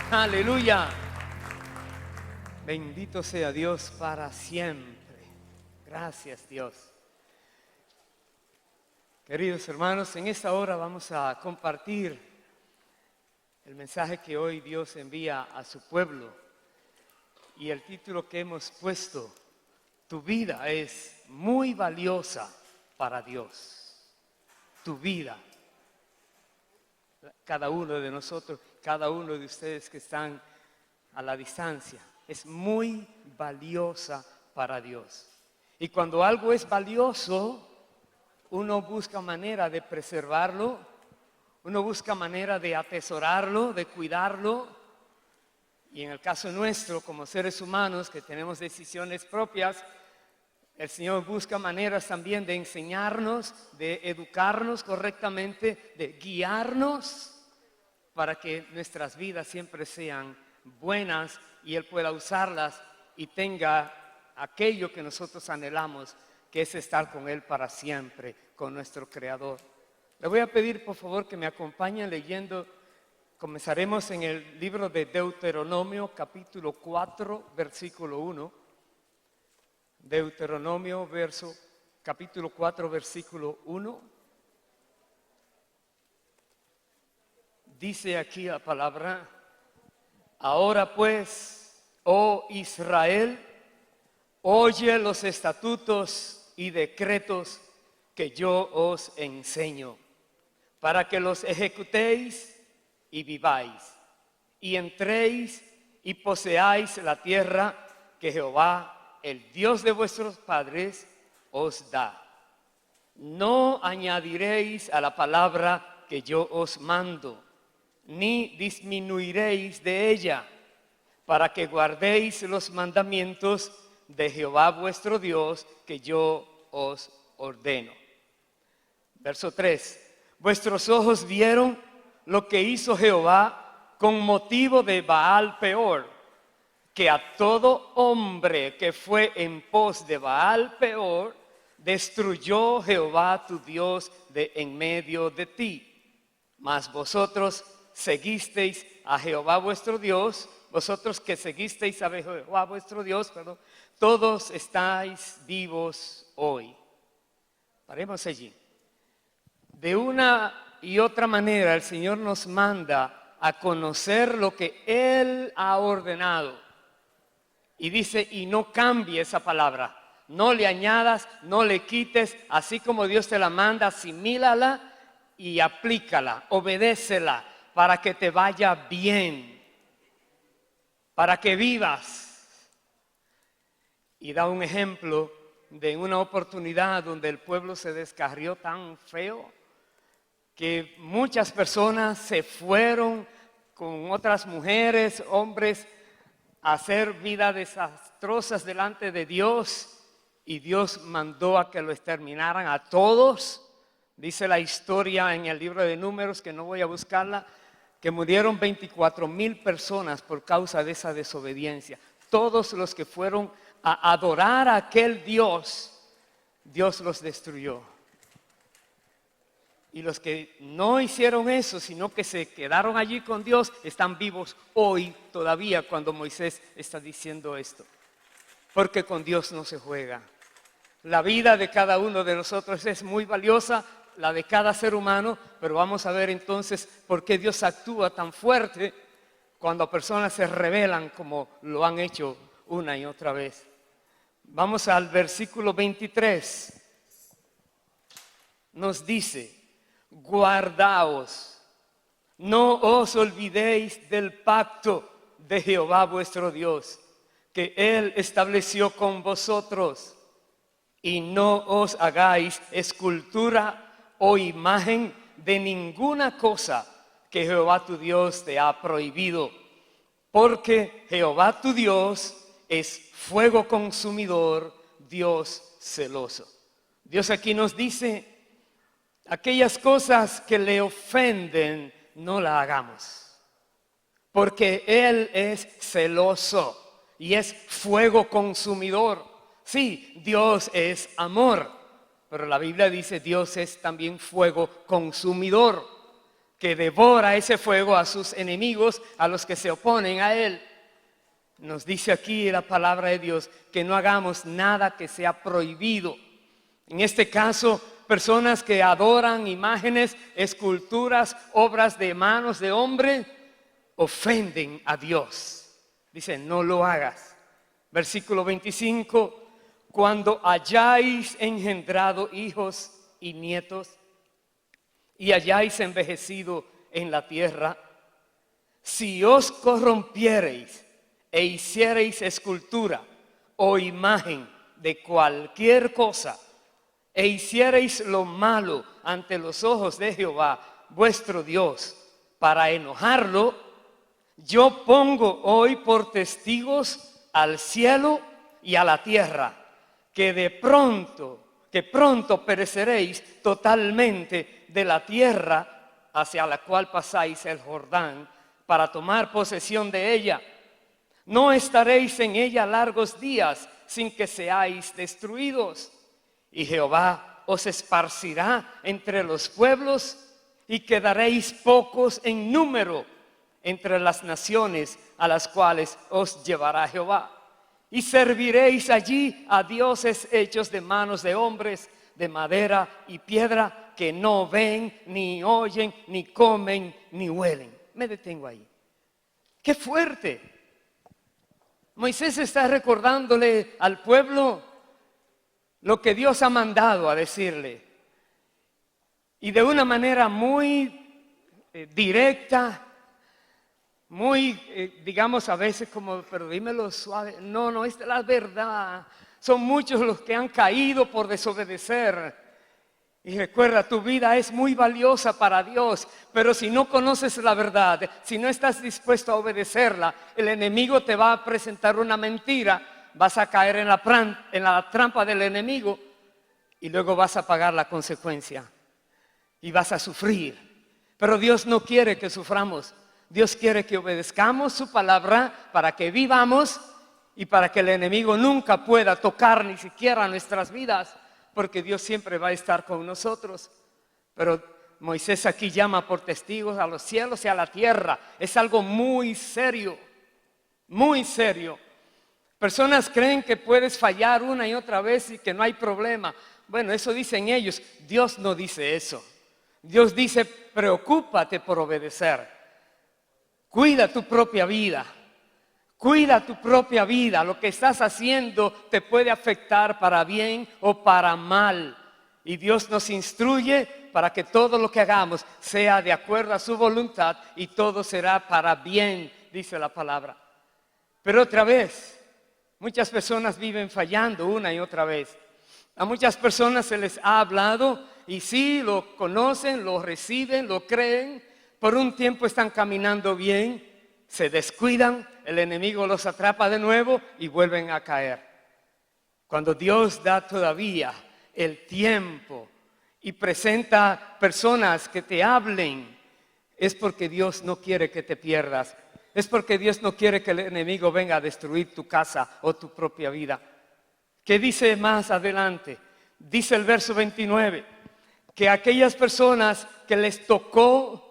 Aleluya. Bendito sea Dios para siempre. Gracias, Dios. Queridos hermanos, en esta hora vamos a compartir el mensaje que hoy Dios envía a su pueblo. Y el título que hemos puesto: tu vida es muy valiosa para Dios. Tu vida. Cada uno de nosotros, cada uno de ustedes que están a la distancia, es muy valiosa para Dios. Y cuando algo es valioso, uno busca manera de preservarlo, uno busca manera de atesorarlo, de cuidarlo. Y en el caso nuestro, como seres humanos que tenemos decisiones propias, el Señor busca maneras también de enseñarnos, de educarnos correctamente, de guiarnos para que nuestras vidas siempre sean buenas y Él pueda usarlas y tenga aquello que nosotros anhelamos, que es estar con Él para siempre, con nuestro Creador. Le voy a pedir por favor que me acompañen leyendo. Comenzaremos en el libro de Deuteronomio, capítulo 4, versículo 1. Deuteronomio, capítulo 4, versículo 1. Dice aquí la palabra: ahora pues, oh Israel, oye los estatutos y decretos que yo os enseño, para que los ejecutéis y viváis, y entréis y poseáis la tierra que Jehová, el Dios de vuestros padres, os da. No añadiréis a la palabra que yo os mando, ni disminuiréis de ella, para que guardéis los mandamientos de Jehová vuestro Dios que yo os ordeno. Verso 3. Vuestros ojos vieron lo que hizo Jehová con motivo de Baal Peor, que a todo hombre que fue en pos de Baal Peor, destruyó Jehová tu Dios de en medio de ti. Mas vosotros seguisteis a Jehová vuestro Dios, vosotros que seguisteis a Jehová vuestro Dios, todos estáis vivos hoy. Paremos allí. De una y otra manera el Señor nos manda a conocer lo que Él ha ordenado. Y dice, y no cambie esa palabra, no le añadas, no le quites, así como Dios te la manda, asimílala y aplícala, obedécela para que te vaya bien, para que vivas. Y da un ejemplo de una oportunidad donde el pueblo se descarrió tan feo que muchas personas se fueron con otras mujeres, hombres, hacer vidas desastrosas delante de Dios, y Dios mandó a que lo exterminaran a todos. Dice la historia en el libro de Números, que no voy a buscarla, que murieron 24,000 personas por causa de esa desobediencia. Todos los que fueron a adorar a aquel Dios, Dios los destruyó. Y los que no hicieron eso, sino que se quedaron allí con Dios, están vivos hoy todavía cuando Moisés está diciendo esto. Porque con Dios no se juega. La vida de cada uno de nosotros es muy valiosa, la de cada ser humano, pero vamos a ver entonces por qué Dios actúa tan fuerte cuando personas se rebelan como lo han hecho una y otra vez. Vamos al versículo 23. Nos dice: guardaos, no os olvidéis del pacto de Jehová vuestro Dios, que Él estableció con vosotros, y no os hagáis escultura o imagen de ninguna cosa que Jehová tu Dios te ha prohibido, porque Jehová tu Dios es fuego consumidor, Dios celoso. Dios aquí nos dice: aquellas cosas que le ofenden, no las hagamos, porque Él es celoso y es fuego consumidor. Sí, Dios es amor, pero la Biblia dice Dios es también fuego consumidor. que devora ese fuego a sus enemigos, a los que se oponen a él. Nos dice aquí la palabra de Dios que no hagamos nada que sea prohibido. En este caso, personas que adoran imágenes, esculturas, obras de manos de hombre, ofenden a Dios. Dice, no lo hagas. Versículo 25, cuando hayáis engendrado hijos y nietos y hayáis envejecido en la tierra, si os corrompiereis e hiciereis escultura o imagen de cualquier cosa, e hiciereis lo malo ante los ojos de Jehová, vuestro Dios, para enojarlo, yo pongo hoy por testigos al cielo y a la tierra, que pronto pereceréis totalmente de la tierra hacia la cual pasáis el Jordán para tomar posesión de ella. No estaréis en ella largos días sin que seáis destruidos. Y Jehová os esparcirá entre los pueblos y quedaréis pocos en número entre las naciones a las cuales os llevará Jehová. Y serviréis allí a dioses hechos de manos de hombres, de madera y piedra, que no ven, ni oyen, ni comen, ni huelen. Me detengo ahí. ¡Qué fuerte! Moisés está recordándole al pueblo lo que Dios ha mandado a decirle. Y de una manera muy directa, muy, digamos a veces como, pero dímelo suave. No, esta es la verdad. Son muchos los que han caído por desobedecer. Y recuerda, tu vida es muy valiosa para Dios, pero si no conoces la verdad, si no estás dispuesto a obedecerla, el enemigo te va a presentar una mentira, vas a caer en la trampa del enemigo y luego vas a pagar la consecuencia y vas a sufrir. Pero Dios no quiere que suframos. Dios quiere que obedezcamos su palabra para que vivamos y para que el enemigo nunca pueda tocar ni siquiera nuestras vidas, porque Dios siempre va a estar con nosotros. Pero Moisés aquí llama por testigos a los cielos y a la tierra. Es algo muy serio, muy serio. Personas creen que puedes fallar una y otra vez y que no hay problema. Bueno, eso dicen ellos. Dios no dice eso. Dios dice, preocúpate por obedecer. Cuida tu propia vida. Cuida tu propia vida. Lo que estás haciendo te puede afectar para bien o para mal. Y Dios nos instruye para que todo lo que hagamos sea de acuerdo a su voluntad y todo será para bien, dice la palabra. Pero otra vez, muchas personas viven fallando una y otra vez. A muchas personas se les ha hablado y sí, lo conocen, lo reciben, lo creen. Por un tiempo están caminando bien, se descuidan, el enemigo los atrapa de nuevo y vuelven a caer. Cuando Dios da todavía el tiempo y presenta personas que te hablen, es porque Dios no quiere que te pierdas. Es porque Dios no quiere que el enemigo venga a destruir tu casa o tu propia vida. ¿Qué dice más adelante? Dice el verso 29, que aquellas personas que les tocó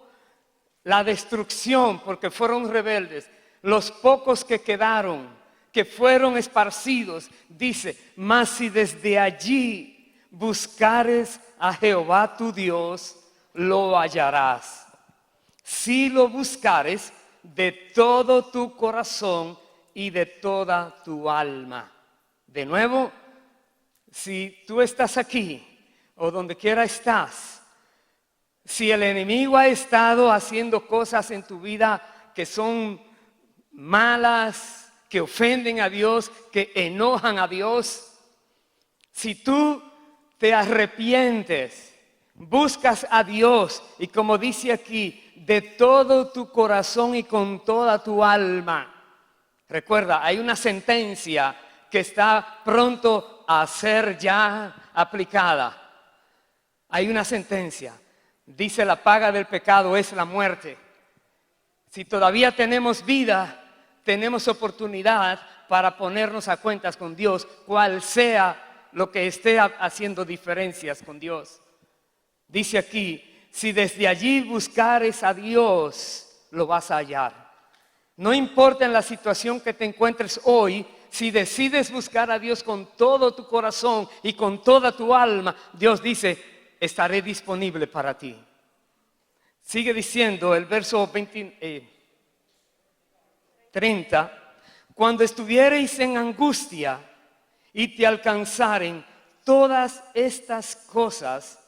la destrucción porque fueron rebeldes, los pocos que quedaron, que fueron esparcidos, dice, mas si desde allí buscares a Jehová tu Dios, lo hallarás. Si lo buscares de todo tu corazón y de toda tu alma. De nuevo, si tú estás aquí o donde quiera estás, si el enemigo ha estado haciendo cosas en tu vida que son malas, que ofenden a Dios, que enojan a Dios, si tú te arrepientes, buscas a Dios y como dice aquí, de todo tu corazón y con toda tu alma. Recuerda, hay una sentencia que está pronto a ser ya aplicada. Hay una sentencia. Dice, la paga del pecado es la muerte. Si todavía tenemos vida, tenemos oportunidad para ponernos a cuentas con Dios, cual sea lo que esté haciendo diferencias con Dios. Dice aquí, Si desde allí buscares a Dios, lo vas a hallar. No importa en la situación que te encuentres hoy, si decides buscar a Dios con todo tu corazón y con toda tu alma, Dios dice, estaré disponible para ti. Sigue diciendo el verso 30, cuando estuviereis en angustia y te alcanzaren todas estas cosas,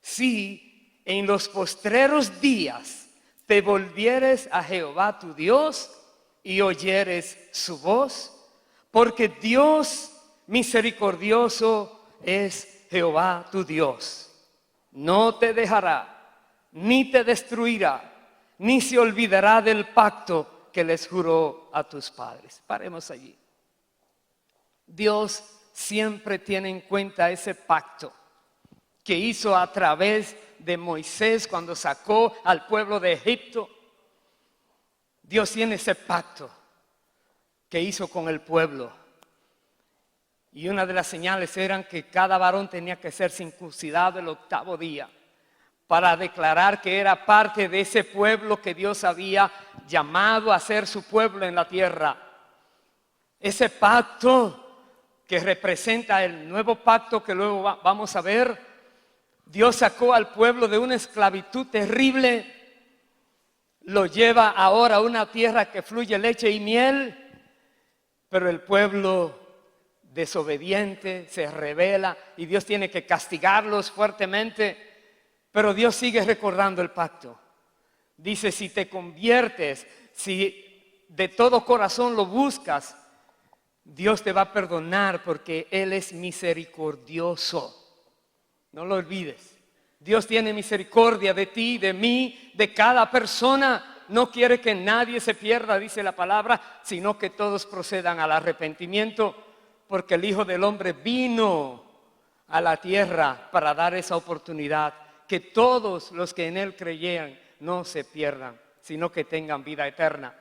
si en los postreros días te volvieres a Jehová tu Dios y oyeres su voz, porque Dios misericordioso es Jehová tu Dios. No te dejará, ni te destruirá, ni se olvidará del pacto que les juró a tus padres. Paremos allí. Dios siempre tiene en cuenta ese pacto que hizo a través de Moisés cuando sacó al pueblo de Egipto. Dios tiene ese pacto que hizo con el pueblo. Y una de las señales eran que cada varón tenía que ser circuncidado el 8º día para declarar que era parte de ese pueblo que Dios había llamado a ser su pueblo en la tierra. Ese pacto que representa el nuevo pacto que luego vamos a ver. Dios sacó al pueblo de una esclavitud terrible, lo lleva ahora a una tierra que fluye leche y miel, pero el pueblo desobediente se rebela y Dios tiene que castigarlos fuertemente, pero Dios sigue recordando el pacto. Dice, si te conviertes, si de todo corazón lo buscas, Dios te va a perdonar porque Él es misericordioso. No lo olvides. Dios tiene misericordia de ti, de mí, de cada persona. No quiere que nadie se pierda, dice la palabra, sino que todos procedan al arrepentimiento, porque el Hijo del Hombre vino a la tierra para dar esa oportunidad, que todos los que en Él creyeran no se pierdan, sino que tengan vida eterna.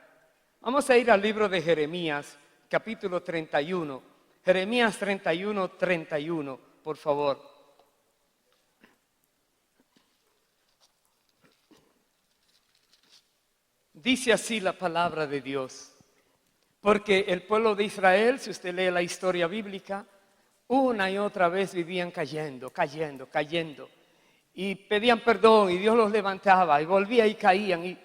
Vamos a ir al libro de Jeremías, capítulo 31. Jeremías 31, 31, por favor. Dice así la palabra de Dios, porque el pueblo de Israel, si usted lee la historia bíblica, una y otra vez vivían cayendo, y pedían perdón y Dios los levantaba y volvía y caían, y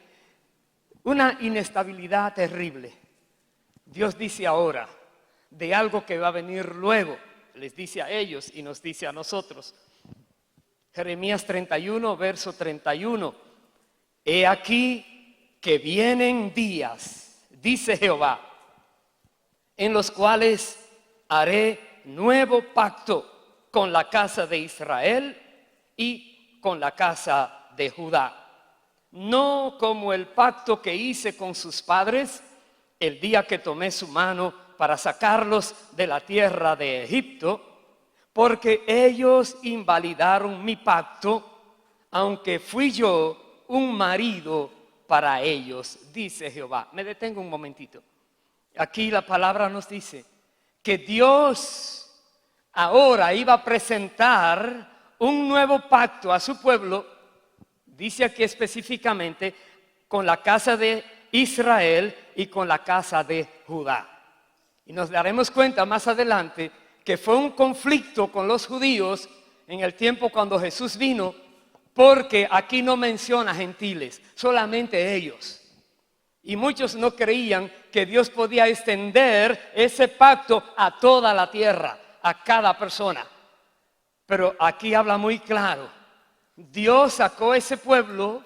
una inestabilidad terrible. Dios dice ahora de algo que va a venir luego, les dice a ellos y nos dice a nosotros. Jeremías 31, verso 31, he aquí que vienen días, dice Jehová, en los cuales haré nuevo pacto con la casa de Israel y con la casa de Judá. No como el pacto que hice con sus padres el día que tomé su mano para sacarlos de la tierra de Egipto, porque ellos invalidaron mi pacto, aunque fui yo un marido para ellos, dice Jehová. Me detengo un momentito. Aquí la palabra nos dice que Dios ahora iba a presentar un nuevo pacto a su pueblo, dice aquí específicamente, con la casa de Israel y con la casa de Judá. Y nos daremos cuenta más adelante que fue un conflicto con los judíos en el tiempo cuando Jesús vino, porque aquí no menciona gentiles, solamente ellos. Y muchos no creían que Dios podía extender ese pacto a toda la tierra, a cada persona. Pero aquí habla muy claro. Dios sacó ese pueblo,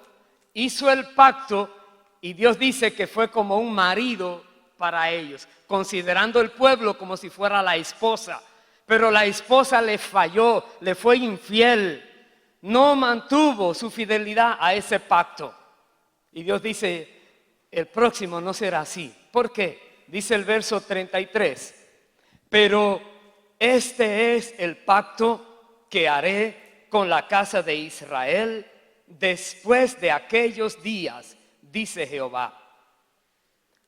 hizo el pacto y Dios dice que fue como un marido para ellos, considerando el pueblo como si fuera la esposa. Pero la esposa le falló, le fue infiel. No mantuvo su fidelidad a ese pacto. Y Dios dice, el próximo no será así. ¿Por qué? Dice el verso 33. Pero este es el pacto que haré con la casa de Israel después de aquellos días, dice Jehová.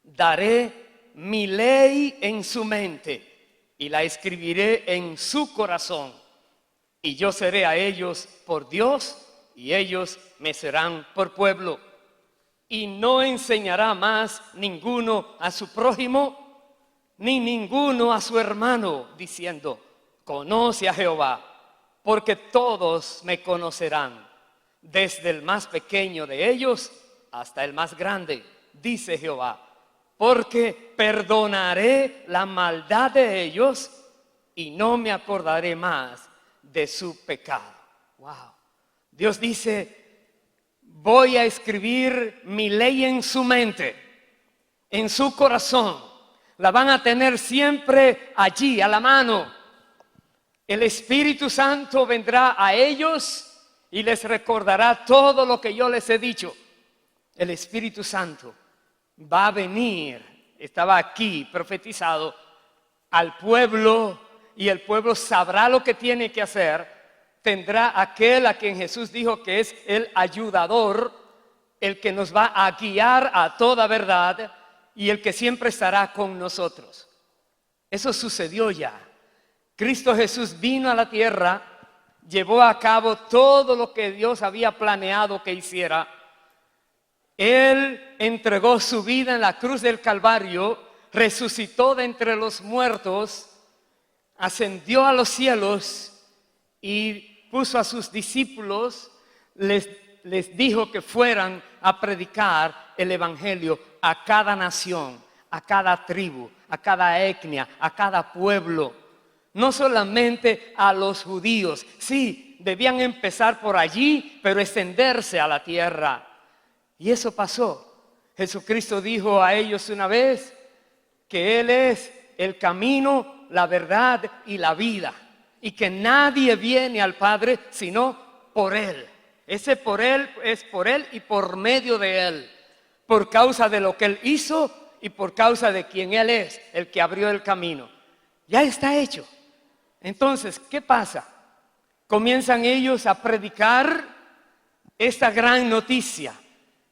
Daré mi ley en su mente y la escribiré en su corazón. Y yo seré a ellos por Dios y ellos me serán por pueblo. Y no enseñará más ninguno a su prójimo, ni ninguno a su hermano, diciendo, conoce a Jehová, porque todos me conocerán, desde el más pequeño de ellos hasta el más grande, dice Jehová, porque perdonaré la maldad de ellos y no me acordaré más de su pecado. Wow. Dios dice, voy a escribir mi ley en su mente, en su corazón. La van a tener siempre allí, a la mano. El Espíritu Santo vendrá a ellos y les recordará todo lo que yo les he dicho. El Espíritu Santo va a venir, estaba aquí profetizado, al pueblo, y el pueblo sabrá lo que tiene que hacer. Tendrá aquel a quien Jesús dijo que es el ayudador, el que nos va a guiar a toda verdad y el que siempre estará con nosotros. Eso sucedió ya. Cristo Jesús vino a la tierra, llevó a cabo todo lo que Dios había planeado que hiciera. Él entregó su vida en la cruz del Calvario, resucitó de entre los muertos, ascendió a los cielos y puso a sus discípulos, les dijo que fueran a predicar el evangelio a cada nación, a cada tribu, a cada etnia, a cada pueblo. No solamente a los judíos, sí, debían empezar por allí, pero extenderse a la tierra. Y eso pasó. Jesucristo dijo a ellos una vez que Él es el camino, la verdad y la vida, y que nadie viene al Padre sino por Él. Ese por Él es por Él y por medio de Él, por causa de lo que Él hizo y por causa de quien Él es, el que abrió el camino. Ya está hecho. Entonces, ¿qué pasa? Comienzan ellos a predicar esta gran noticia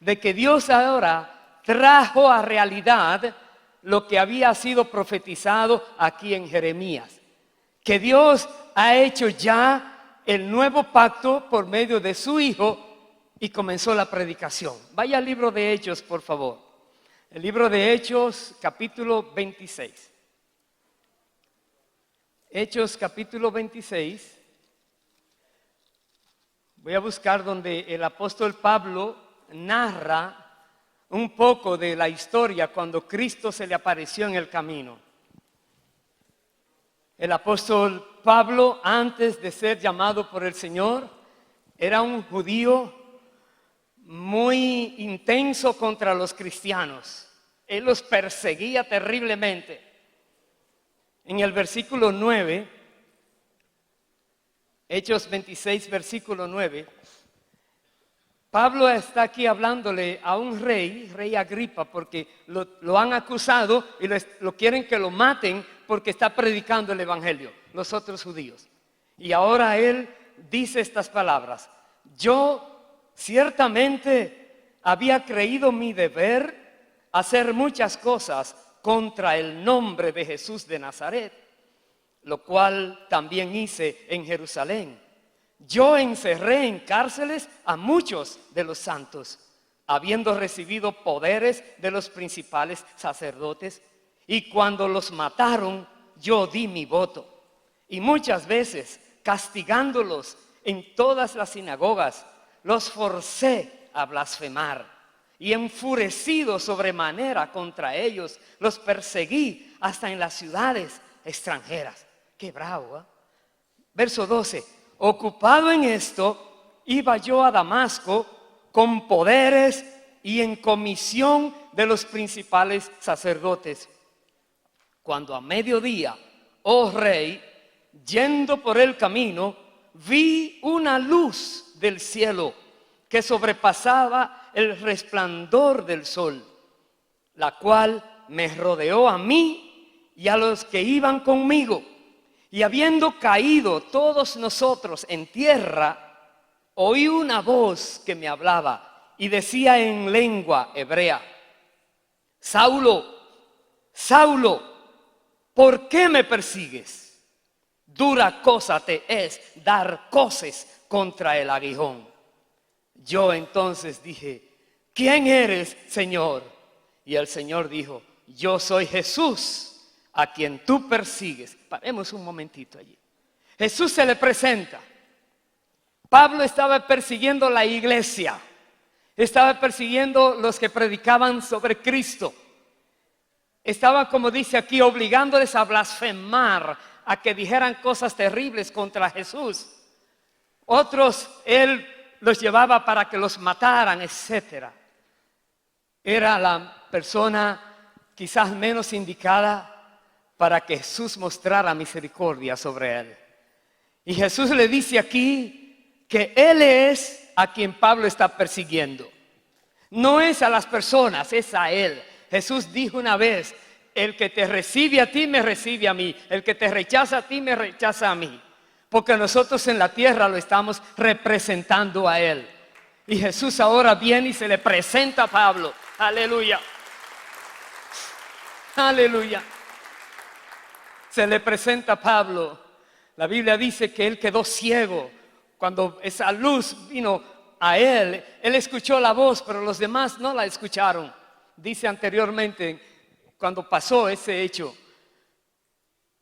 de que Dios ahora trajo a realidad lo que había sido profetizado aquí en Jeremías. Que Dios ha hecho ya el nuevo pacto por medio de su Hijo y comenzó la predicación. Vaya al libro de Hechos, por favor. El libro de Hechos, capítulo 26. Hechos, capítulo 26. Voy a buscar donde el apóstol Pablo narra un poco de la historia cuando Cristo se le apareció en el camino. El apóstol Pablo, antes de ser llamado por el Señor, era un judío muy intenso contra los cristianos. Él los perseguía terriblemente. En el versículo 9, Hechos 26, versículo 9, Pablo está aquí hablándole a un rey Agripa, porque lo han acusado y lo quieren que lo maten porque está predicando el evangelio, los otros judíos. Y ahora él dice estas palabras: yo ciertamente había creído mi deber hacer muchas cosas contra el nombre de Jesús de Nazaret, lo cual también hice en Jerusalén. Yo encerré en cárceles a muchos de los santos, habiendo recibido poderes de los principales sacerdotes, y cuando los mataron, yo di mi voto. Y muchas veces, castigándolos en todas las sinagogas, los forcé a blasfemar. Y enfurecido sobremanera contra ellos, los perseguí hasta en las ciudades extranjeras. Qué bravo, ¿eh? Verso 12. Ocupado en esto, iba yo a Damasco con poderes y en comisión de los principales sacerdotes. Cuando a mediodía, oh rey, yendo por el camino, vi una luz del cielo que sobrepasaba el resplandor del sol, la cual me rodeó a mí y a los que iban conmigo. Y habiendo caído todos nosotros en tierra, oí una voz que me hablaba y decía en lengua hebrea: Saulo, Saulo, ¿por qué me persigues? Dura cosa te es dar coces contra el aguijón. Yo entonces dije, ¿quién eres, Señor? Y el Señor dijo, yo soy Jesús, a quien tú persigues. Paremos un momentito allí. Jesús se le presenta. Pablo estaba persiguiendo la iglesia. Estaba persiguiendo los que predicaban sobre Cristo. Estaba, como dice aquí, obligándoles a blasfemar, a que dijeran cosas terribles contra Jesús. Otros, él los llevaba para que los mataran, etc. Era la persona quizás menos indicada para que Jesús mostrara misericordia sobre él. Y Jesús le dice aquí que él es a quien Pablo está persiguiendo. No es a las personas, es a él. Jesús dijo una vez, el que te recibe a ti, me recibe a mí. El que te rechaza a ti, me rechaza a mí. Porque nosotros en la tierra lo estamos representando a él. Y Jesús ahora viene y se le presenta a Pablo. Aleluya. Aleluya. Se le presenta a Pablo. La Biblia dice que él quedó ciego. Cuando esa luz vino a él, él escuchó la voz, pero los demás no la escucharon. Dice anteriormente, cuando pasó ese hecho.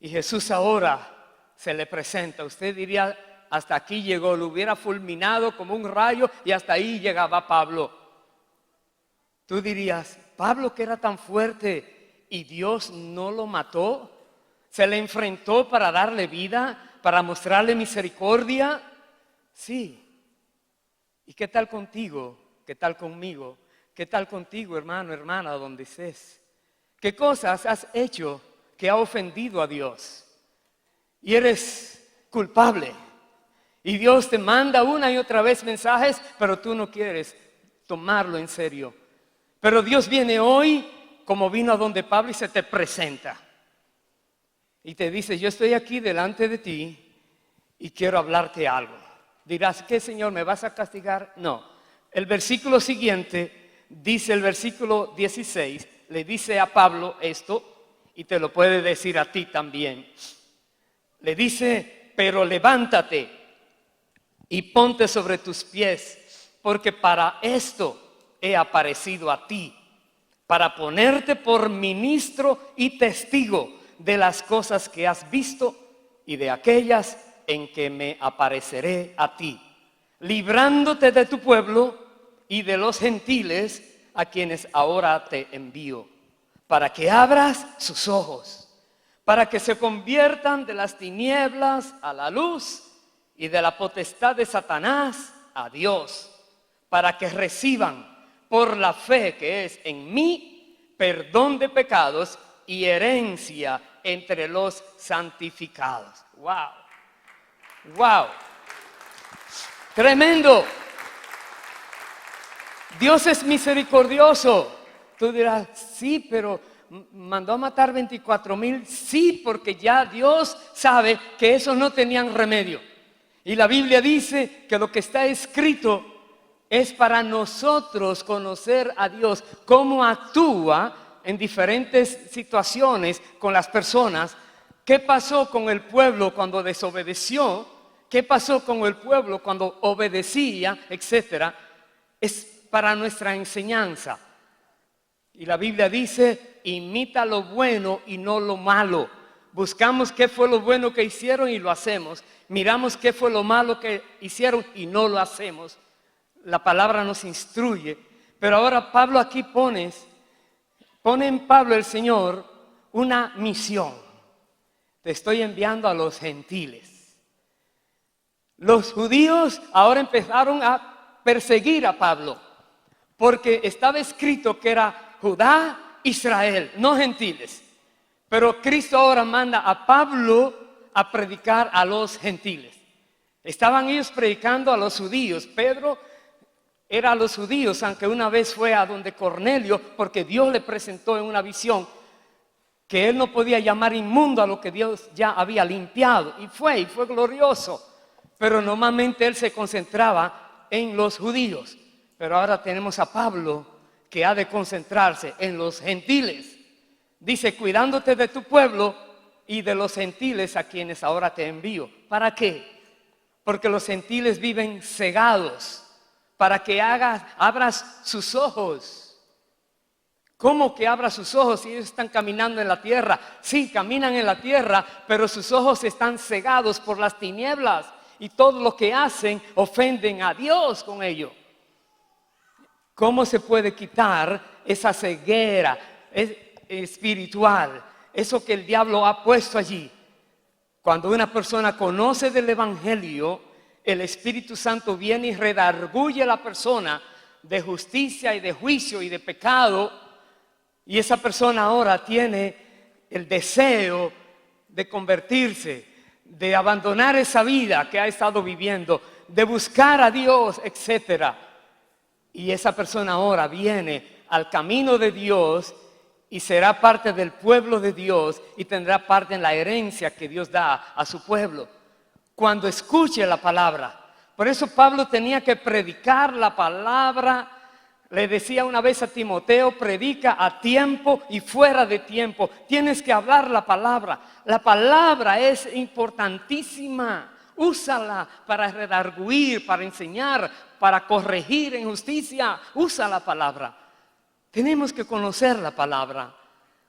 Y Jesús ahora se le presenta. Usted diría, hasta aquí llegó, lo hubiera fulminado como un rayo y hasta ahí llegaba Pablo. Tú dirías, Pablo que era tan fuerte y Dios no lo mató, se le enfrentó para darle vida, para mostrarle misericordia. Sí. ¿Y qué tal contigo? ¿Qué tal conmigo? ¿Qué tal contigo, hermano, hermana, donde estés? ¿Qué cosas has hecho que ha ofendido a Dios? Y eres culpable. Y Dios te manda una y otra vez mensajes, pero tú no quieres tomarlo en serio. Pero Dios viene hoy como vino a donde Pablo y se te presenta. Y te dice, yo estoy aquí delante de ti y quiero hablarte algo. Dirás, ¿qué, Señor, me vas a castigar? No. El versículo siguiente dice, el versículo 16, le dice a Pablo esto y te lo puede decir a ti también. Le dice, pero levántate y ponte sobre tus pies, porque para esto he aparecido a ti, para ponerte por ministro y testigo de las cosas que has visto y de aquellas en que me apareceré a ti, librándote de tu pueblo y de los gentiles a quienes ahora te envío, para que abras sus ojos, para que se conviertan de las tinieblas a la luz y de la potestad de Satanás a Dios, para que reciban por la fe que es en mí perdón de pecados y herencia entre los santificados. ¡Wow! ¡Wow! ¡Tremendo! Dios es misericordioso. Tú dirás, sí, pero mandó a matar 24,000. Sí, porque ya Dios sabe que esos no tenían remedio. Y la Biblia dice que lo que está escrito es para nosotros conocer a Dios, cómo actúa en diferentes situaciones con las personas. ¿Qué pasó con el pueblo cuando desobedeció? ¿Qué pasó con el pueblo cuando obedecía? Etcétera. Es para nuestra enseñanza. Y la Biblia dice, imita lo bueno y no lo malo. Buscamos qué fue lo bueno que hicieron y lo hacemos. Miramos qué fue lo malo que hicieron y no lo hacemos. La palabra nos instruye. Pero ahora Pablo aquí pone en Pablo el Señor una misión. Te estoy enviando a los gentiles. Los judíos ahora empezaron a perseguir a Pablo, porque estaba escrito que era Judá, Israel, no gentiles. Pero Cristo ahora manda a Pablo a predicar a los gentiles. Estaban ellos predicando a los judíos. Pedro era a los judíos, aunque una vez fue a donde Cornelio, porque Dios le presentó en una visión que él no podía llamar inmundo a lo que Dios ya había limpiado. Y fue glorioso. Pero normalmente él se concentraba en los judíos. Pero ahora tenemos a Pablo que ha de concentrarse en los gentiles. Dice, cuidándote de tu pueblo y de los gentiles a quienes ahora te envío. ¿Para qué? Porque los gentiles viven cegados para que abras sus ojos. ¿Cómo que abra sus ojos si ellos están caminando en la tierra? Sí, caminan en la tierra, pero sus ojos están cegados por las tinieblas y todo lo que hacen ofenden a Dios con ello. ¿Cómo se puede quitar esa ceguera espiritual? Eso que el diablo ha puesto allí. Cuando una persona conoce del Evangelio, el Espíritu Santo viene y redarguye a la persona de justicia y de juicio y de pecado. Y esa persona ahora tiene el deseo de convertirse, de abandonar esa vida que ha estado viviendo, de buscar a Dios, etc. Y esa persona ahora viene al camino de Dios y será parte del pueblo de Dios y tendrá parte en la herencia que Dios da a su pueblo. Cuando escuche la palabra. Por eso Pablo tenía que predicar la palabra. Le decía una vez a Timoteo, predica a tiempo y fuera de tiempo. Tienes que hablar la palabra. La palabra es importantísima. Úsala para redarguir, para enseñar, para corregir en justicia. Usa la palabra. Tenemos que conocer la palabra.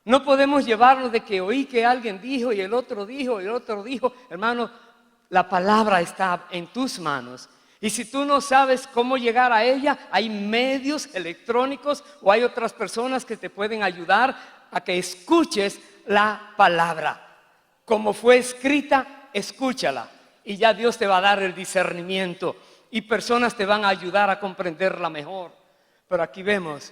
No podemos llevarnos de que oí que alguien dijo y el otro dijo y el otro dijo. Hermano, la palabra está en tus manos. Y si tú no sabes cómo llegar a ella, hay medios electrónicos o hay otras personas que te pueden ayudar a que escuches la palabra. Como fue escrita, escúchala. Y ya Dios te va a dar el discernimiento y personas te van a ayudar a comprenderla mejor. Pero aquí vemos,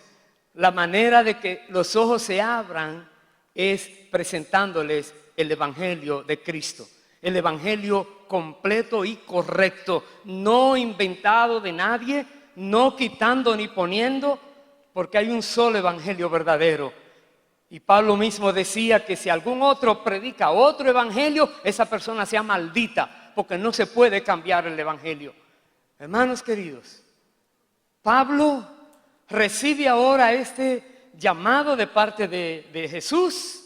la manera de que los ojos se abran es presentándoles el Evangelio de Cristo. El Evangelio completo y correcto, no inventado de nadie, no quitando ni poniendo, porque hay un solo Evangelio verdadero. Y Pablo mismo decía que si algún otro predica otro Evangelio, esa persona sea maldita, porque no se puede cambiar el Evangelio. Hermanos queridos, Pablo recibe ahora este llamado de parte de Jesús.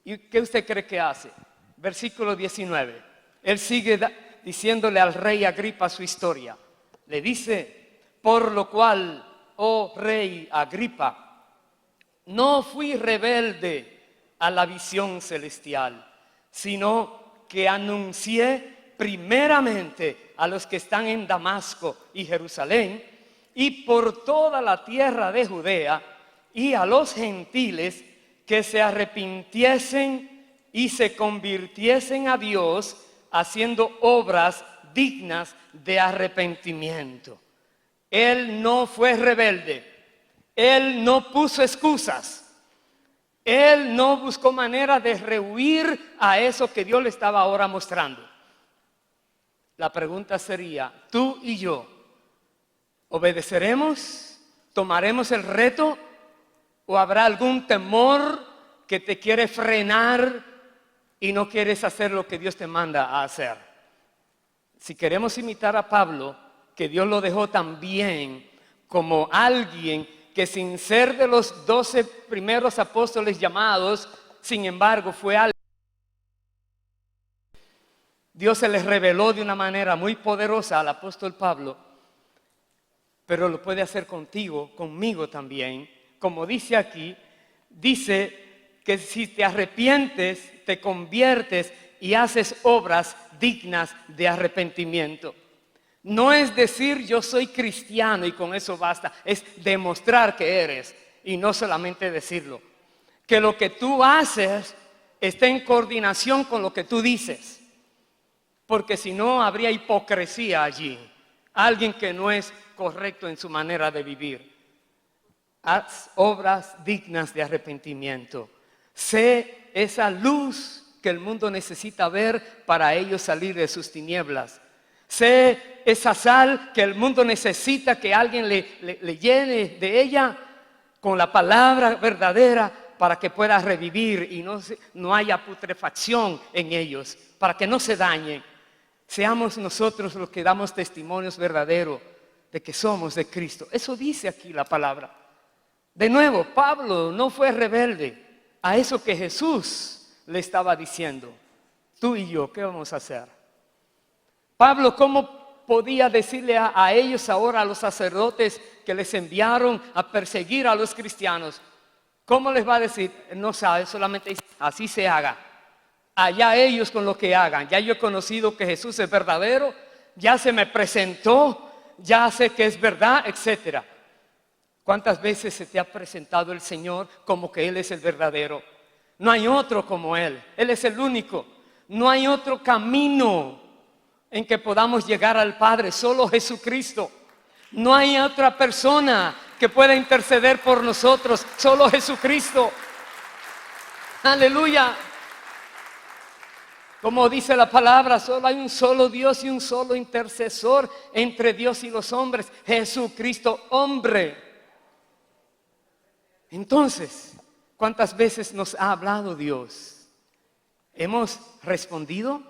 ¿Y qué usted cree que hace? Versículo 19. Él sigue diciéndole al rey Agripa su historia. Le dice, por lo cual, oh rey Agripa, no fui rebelde a la visión celestial, sino que anuncié primeramente a los que están en Damasco y Jerusalén y por toda la tierra de Judea y a los gentiles que se arrepintiesen y se convirtiesen a Dios haciendo obras dignas de arrepentimiento. Él no fue rebelde. Él no puso excusas. Él no buscó manera de rehuir a eso que Dios le estaba ahora mostrando. La pregunta sería, tú y yo, ¿obedeceremos? ¿Tomaremos el reto? ¿O habrá algún temor que te quiere frenar y no quieres hacer lo que Dios te manda a hacer? Si queremos imitar a Pablo, que Dios lo dejó también como alguien que sin ser de los 12 primeros apóstoles llamados, sin embargo fue alguien. Dios se les reveló de una manera muy poderosa al apóstol Pablo, pero lo puede hacer contigo, conmigo también. Como dice aquí, dice que si te arrepientes, te conviertes y haces obras dignas de arrepentimiento. No es decir yo soy cristiano y con eso basta, es demostrar que eres y no solamente decirlo. Que lo que tú haces esté en coordinación con lo que tú dices, porque si no habría hipocresía allí, alguien que no es correcto en su manera de vivir. Haz obras dignas de arrepentimiento. Sé esa luz que el mundo necesita ver para ellos salir de sus tinieblas. Sé esa sal que el mundo necesita que alguien le llene de ella con la palabra verdadera para que pueda revivir y no haya putrefacción en ellos, para que no se dañen. Seamos nosotros los que damos testimonios verdaderos de que somos de Cristo. Eso dice aquí la palabra. De nuevo, Pablo no fue rebelde a eso que Jesús le estaba diciendo. Tú y yo, ¿qué vamos a hacer? Pablo, ¿cómo podía decirle a ellos ahora, a los sacerdotes que les enviaron a perseguir a los cristianos? ¿Cómo les va a decir? No sabe, solamente dice, así se haga. Allá ellos con lo que hagan. Ya yo he conocido que Jesús es verdadero, ya se me presentó, ya sé que es verdad, etc. ¿Cuántas veces se te ha presentado el Señor como que Él es el verdadero? No hay otro como Él es el único. No hay otro camino en que podamos llegar al Padre, solo Jesucristo. No hay otra persona que pueda interceder por nosotros, solo Jesucristo. Aleluya. Como dice la palabra, solo hay un solo Dios y un solo intercesor entre Dios y los hombres, Jesucristo hombre. Entonces, ¿cuántas veces nos ha hablado Dios? ¿Hemos respondido?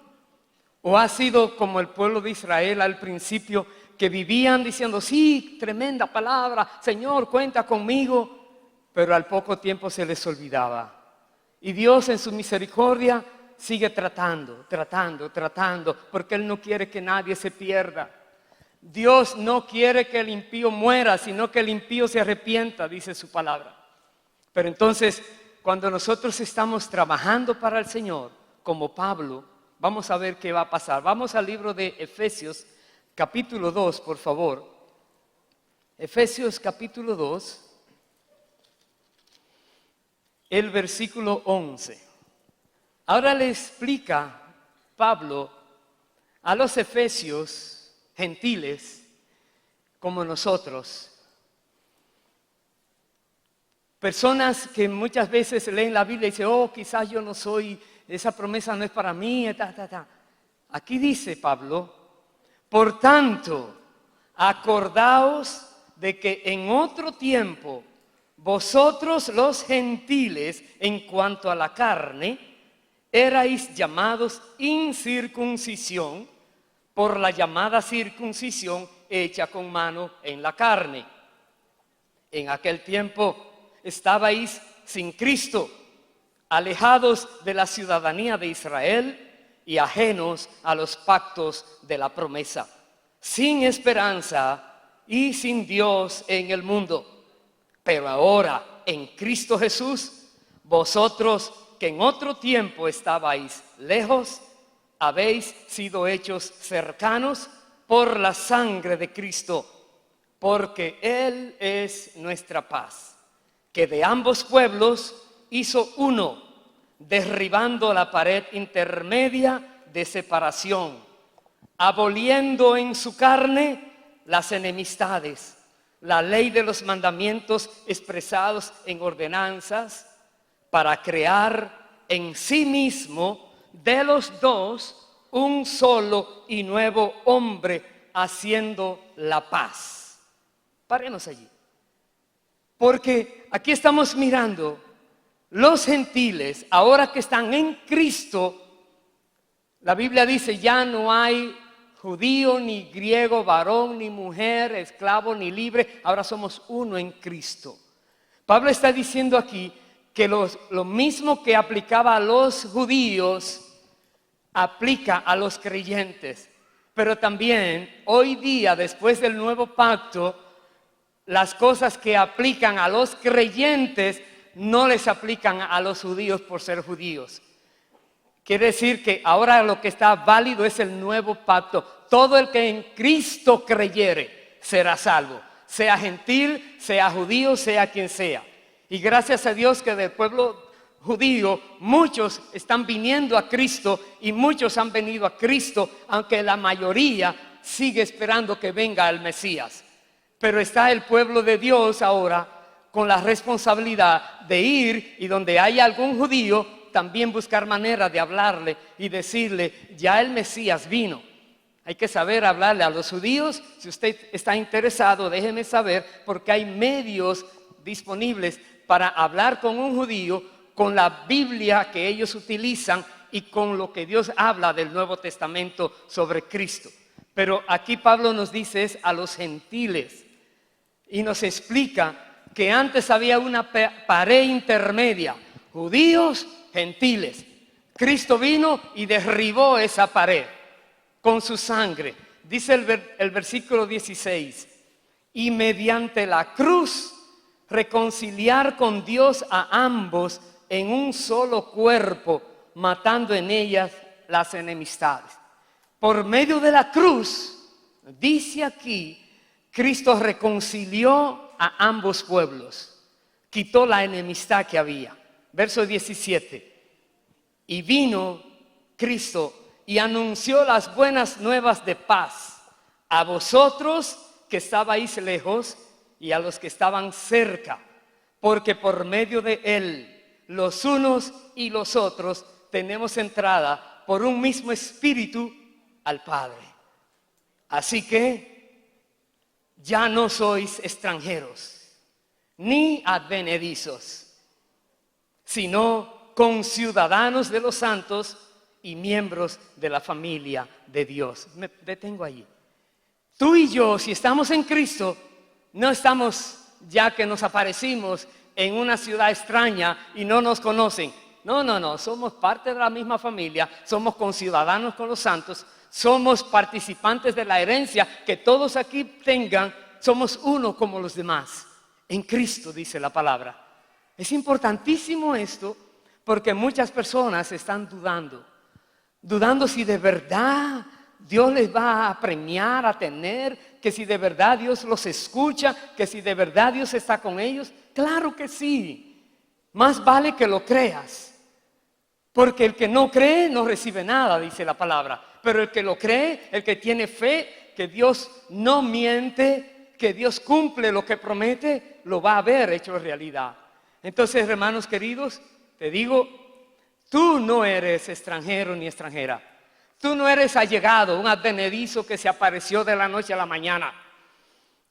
¿O ha sido como el pueblo de Israel al principio, que vivían diciendo, sí, tremenda palabra, Señor, cuenta conmigo, pero al poco tiempo se les olvidaba? Y Dios en su misericordia sigue tratando, porque Él no quiere que nadie se pierda. Dios no quiere que el impío muera, sino que el impío se arrepienta, dice su palabra. Pero entonces, cuando nosotros estamos trabajando para el Señor, como Pablo, vamos a ver qué va a pasar. Vamos al libro de Efesios, capítulo 2, por favor. Efesios, capítulo 2, el versículo 11. Ahora le explica Pablo a los efesios gentiles como nosotros, personas que muchas veces leen la Biblia y dicen, oh, quizás yo no soy, esa promesa no es para mí, Aquí dice Pablo, por tanto, acordaos de que en otro tiempo vosotros los gentiles, en cuanto a la carne, erais llamados incircuncisión por la llamada circuncisión hecha con mano en la carne. En aquel tiempo estabais sin Cristo, alejados de la ciudadanía de Israel y ajenos a los pactos de la promesa, sin esperanza y sin Dios en el mundo. Pero ahora, en Cristo Jesús, vosotros que en otro tiempo estabais lejos, habéis sido hechos cercanos por la sangre de Cristo, porque Él es nuestra paz, que de ambos pueblos hizo uno, derribando la pared intermedia de separación, aboliendo en su carne las enemistades, la ley de los mandamientos expresados en ordenanzas, para crear en sí mismo de los dos un solo y nuevo hombre, haciendo la paz. Párenos allí. Porque aquí estamos mirando los gentiles, ahora que están en Cristo. La Biblia dice, ya no hay judío, ni griego, varón, ni mujer, esclavo, ni libre. Ahora somos uno en Cristo. Pablo está diciendo aquí que lo mismo que aplicaba a los judíos, aplica a los creyentes. Pero también hoy día, después del nuevo pacto, las cosas que aplican a los creyentes no les aplican a los judíos por ser judíos. Quiere decir que ahora lo que está válido es el nuevo pacto. Todo el que en Cristo creyere será salvo, sea gentil, sea judío, sea quien sea. Y gracias a Dios que del pueblo judío muchos están viniendo a Cristo y muchos han venido a Cristo, aunque la mayoría sigue esperando que venga el Mesías. Pero está el pueblo de Dios ahora con la responsabilidad de ir, y donde haya algún judío, también buscar manera de hablarle y decirle, ya el Mesías vino. Hay que saber hablarle a los judíos. Si usted está interesado, déjeme saber, porque hay medios disponibles para hablar con un judío con la Biblia que ellos utilizan y con lo que Dios habla del Nuevo Testamento sobre Cristo. Pero aquí Pablo nos dice es a los gentiles y nos explica que antes había una pared intermedia, judíos, gentiles. Cristo vino y derribó esa pared con su sangre. Dice el versículo 16, y mediante la cruz reconciliar con Dios a ambos en un solo cuerpo, matando en ellas las enemistades. Por medio de la cruz, dice aquí, Cristo reconcilió a ambos pueblos, quitó la enemistad que había. Verso 17, y vino Cristo y anunció las buenas nuevas de paz a vosotros que estabais lejos y a los que estaban cerca, porque por medio de Él, los unos y los otros, tenemos entrada por un mismo espíritu al Padre. Así que ya no sois extranjeros, ni advenedizos, sino conciudadanos de los santos y miembros de la familia de Dios. Me detengo allí. Tú y yo, si estamos en Cristo, no estamos ya que nos aparecimos en una ciudad extraña y no nos conocen. No, somos parte de la misma familia, somos conciudadanos con los santos, somos participantes de la herencia que todos aquí tengan, somos uno como los demás. En Cristo, dice la palabra. Es importantísimo esto porque muchas personas están dudando si de verdad Dios les va a premiar, a tener, que si de verdad Dios los escucha, que si de verdad Dios está con ellos. Claro que sí, más vale que lo creas, porque el que no cree no recibe nada, dice la palabra, pero el que lo cree, el que tiene fe, que Dios no miente, que Dios cumple lo que promete, lo va a ver hecho realidad. Entonces, hermanos queridos, te digo, tú no eres extranjero ni extranjera. Tú no eres allegado, un advenedizo que se apareció de la noche a la mañana.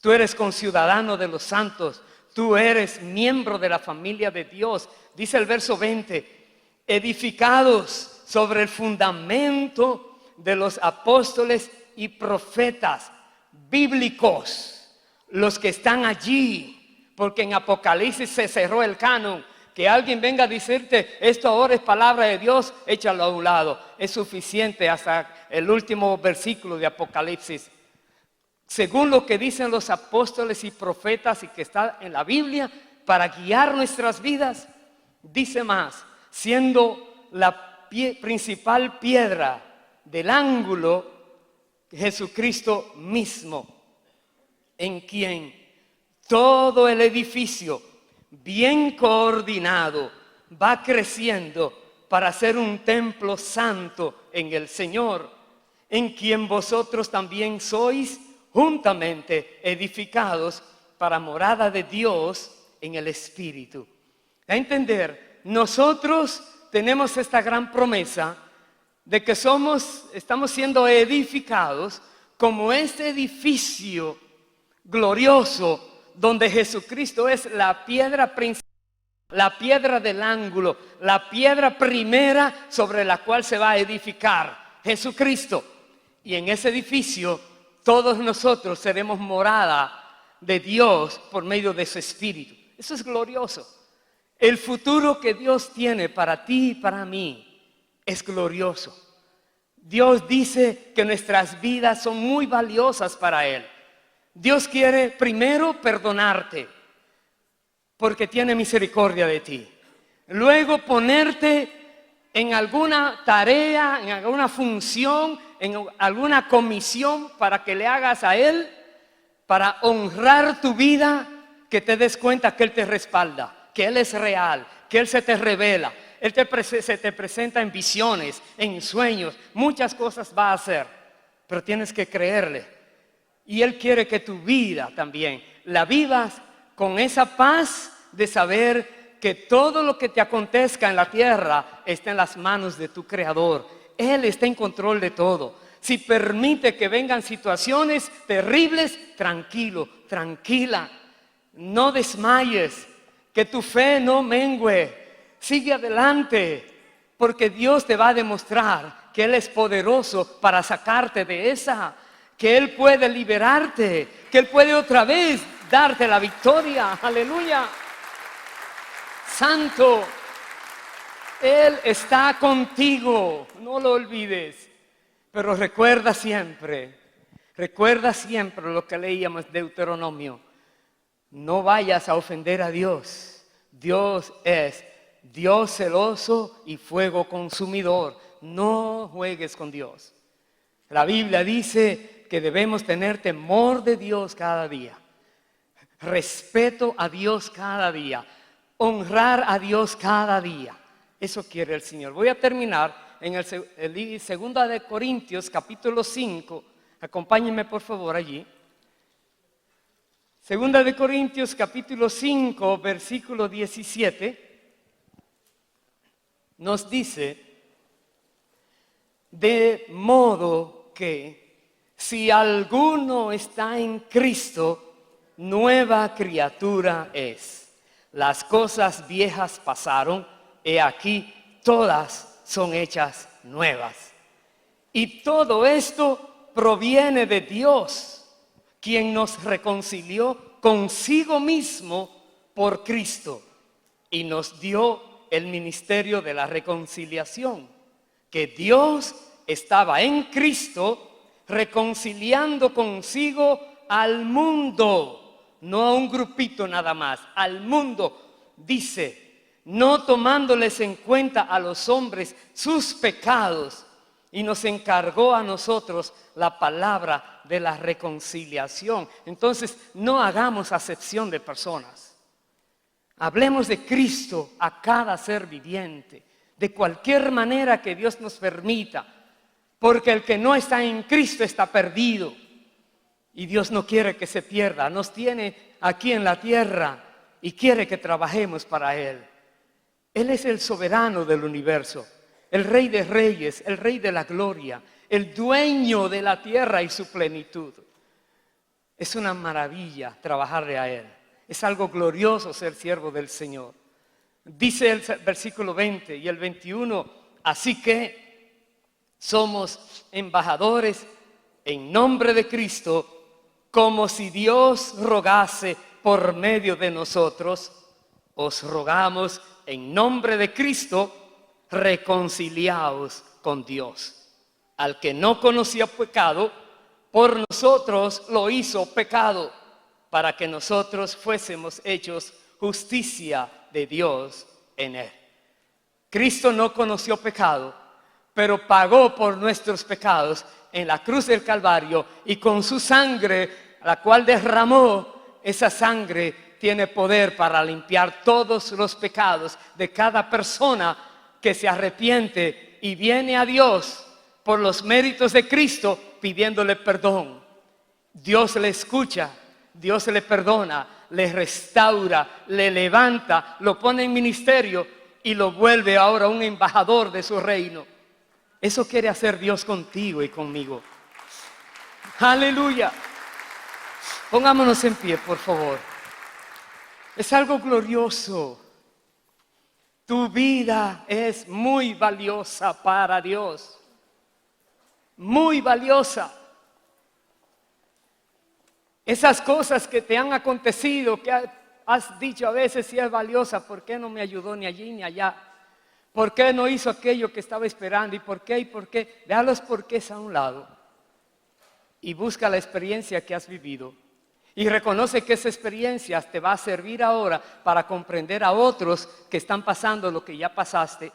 Tú eres conciudadano de los santos. Tú eres miembro de la familia de Dios. Dice el verso 20, edificados sobre el fundamento de los apóstoles y profetas bíblicos, los que están allí, porque en Apocalipsis se cerró el canon. Que alguien venga a decirte, esto ahora es palabra de Dios, échalo a un lado. Es suficiente hasta el último versículo de Apocalipsis. Según lo que dicen los apóstoles y profetas y que está en la Biblia, para guiar nuestras vidas, dice más, siendo la principal piedra del ángulo, Jesucristo mismo, en quien todo el edificio bien coordinado va creciendo para ser un templo santo en el Señor, en quien vosotros también sois juntamente edificados para morada de Dios en el Espíritu. A entender, nosotros tenemos esta gran promesa de que estamos siendo edificados como este edificio glorioso donde Jesucristo es la piedra principal, la piedra del ángulo, la piedra primera sobre la cual se va a edificar Jesucristo. Y en ese edificio todos nosotros seremos morada de Dios por medio de su Espíritu. Eso es glorioso. El futuro que Dios tiene para ti y para mí es glorioso. Dios dice que nuestras vidas son muy valiosas para Él. Dios quiere primero perdonarte porque tiene misericordia de ti. Luego ponerte en alguna tarea, en alguna función, en alguna comisión para que le hagas a Él, para honrar tu vida, que te des cuenta que Él te respalda, que Él es real, que Él se te revela, Él se te presenta en visiones, en sueños, muchas cosas va a hacer, pero tienes que creerle. Y Él quiere que tu vida también la vivas con esa paz de saber que todo lo que te acontezca en la tierra está en las manos de tu Creador. Él está en control de todo. Si permite que vengan situaciones terribles, tranquilo, tranquila. No desmayes, que tu fe no mengüe. Sigue adelante, porque Dios te va a demostrar que Él es poderoso para sacarte de esa. Que Él puede liberarte, que Él puede otra vez darte la victoria. Aleluya. Santo, Él está contigo, no lo olvides. Pero recuerda siempre Recuerda siempre lo que leíamos de Deuteronomio. No vayas a ofender a Dios. Dios es Dios celoso y fuego consumidor. No juegues con Dios. La Biblia dice que debemos tener temor de Dios cada día. Respeto a Dios cada día. Honrar a Dios cada día. Eso quiere el Señor. Voy a terminar en el 2 de Corintios capítulo 5. Acompáñenme por favor allí. 2 de Corintios capítulo 5 versículo 17 nos dice: de modo que si alguno está en Cristo, nueva criatura es. Las cosas viejas pasaron, he aquí todas son hechas nuevas. Y todo esto proviene de Dios, quien nos reconcilió consigo mismo por Cristo y nos dio el ministerio de la reconciliación, que Dios estaba en Cristo reconciliando consigo al mundo, no a un grupito nada más, al mundo, dice, no tomándoles en cuenta a los hombres sus pecados, y nos encargó a nosotros la palabra de la reconciliación. Entonces, no hagamos acepción de personas. Hablemos de Cristo a cada ser viviente, de cualquier manera que Dios nos permita, porque el que no está en Cristo está perdido. Y Dios no quiere que se pierda, nos tiene aquí en la tierra y quiere que trabajemos para Él. Él es el soberano del universo, el Rey de Reyes, el Rey de la Gloria, el dueño de la tierra y su plenitud. Es una maravilla trabajarle a Él. Es algo glorioso ser siervo del Señor. Dice el versículo 20 y el 21, así que somos embajadores en nombre de Cristo, como si Dios rogase por medio de nosotros. Os rogamos en nombre de Cristo, reconciliaos con Dios. Al que no conocía pecado, por nosotros lo hizo pecado, para que nosotros fuésemos hechos justicia de Dios en Él. Cristo no conoció pecado, pero pagó por nuestros pecados en la cruz del Calvario, y con su sangre, la cual derramó, esa sangre tiene poder para limpiar todos los pecados de cada persona que se arrepiente y viene a Dios por los méritos de Cristo pidiéndole perdón. Dios le escucha, Dios le perdona, le restaura, le levanta, lo pone en ministerio y lo vuelve ahora un embajador de su reino. Eso quiere hacer Dios contigo y conmigo. Aleluya. Pongámonos en pie, por favor. Es algo glorioso. Tu vida es muy valiosa para Dios. Muy valiosa. Esas cosas que te han acontecido, que has dicho a veces si es valiosa, ¿por qué no me ayudó ni allí ni allá? ¿Por qué no hizo aquello que estaba esperando? ¿Y por qué? ¿Y por qué? Deja los porqués a un lado y busca la experiencia que has vivido. Y reconoce que esa experiencia te va a servir ahora para comprender a otros que están pasando lo que ya pasaste,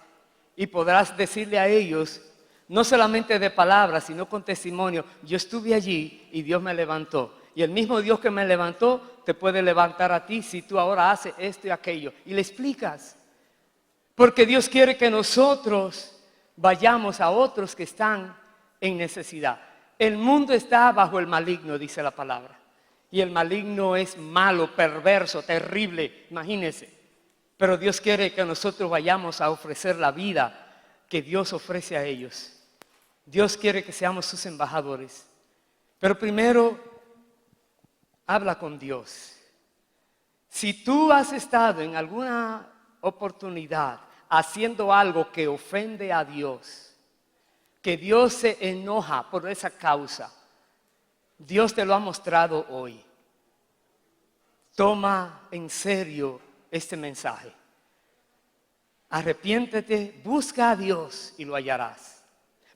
y podrás decirle a ellos, no solamente de palabras, sino con testimonio, yo estuve allí y Dios me levantó. Y el mismo Dios que me levantó te puede levantar a ti si tú ahora haces esto y aquello. Y le explicas. Porque Dios quiere que nosotros vayamos a otros que están en necesidad. El mundo está bajo el maligno, dice la palabra. Y el maligno es malo, perverso, terrible, imagínense. Pero Dios quiere que nosotros vayamos a ofrecer la vida que Dios ofrece a ellos. Dios quiere que seamos sus embajadores. Pero primero, habla con Dios. Si tú has estado en alguna oportunidad haciendo algo que ofende a Dios, que Dios se enoja por esa causa, Dios te lo ha mostrado hoy. Toma en serio este mensaje. Arrepiéntete, busca a Dios y lo hallarás.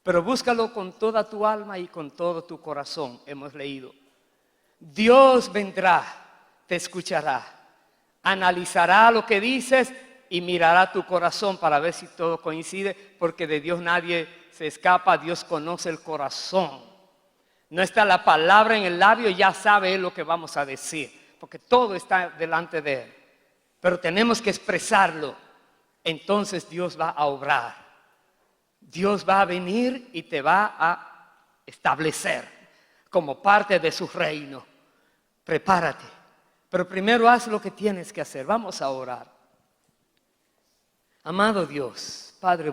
Pero búscalo con toda tu alma y con todo tu corazón, hemos leído. Dios vendrá, te escuchará, analizará lo que dices y mirará tu corazón para ver si todo coincide, porque de Dios nadie se escapa, Dios conoce el corazón. No está la palabra en el labio y ya sabe Él lo que vamos a decir, porque todo está delante de Él. Pero tenemos que expresarlo, entonces Dios va a obrar. Dios va a venir y te va a establecer como parte de su reino. Prepárate, pero primero haz lo que tienes que hacer. Vamos a orar. Amado Dios, Padre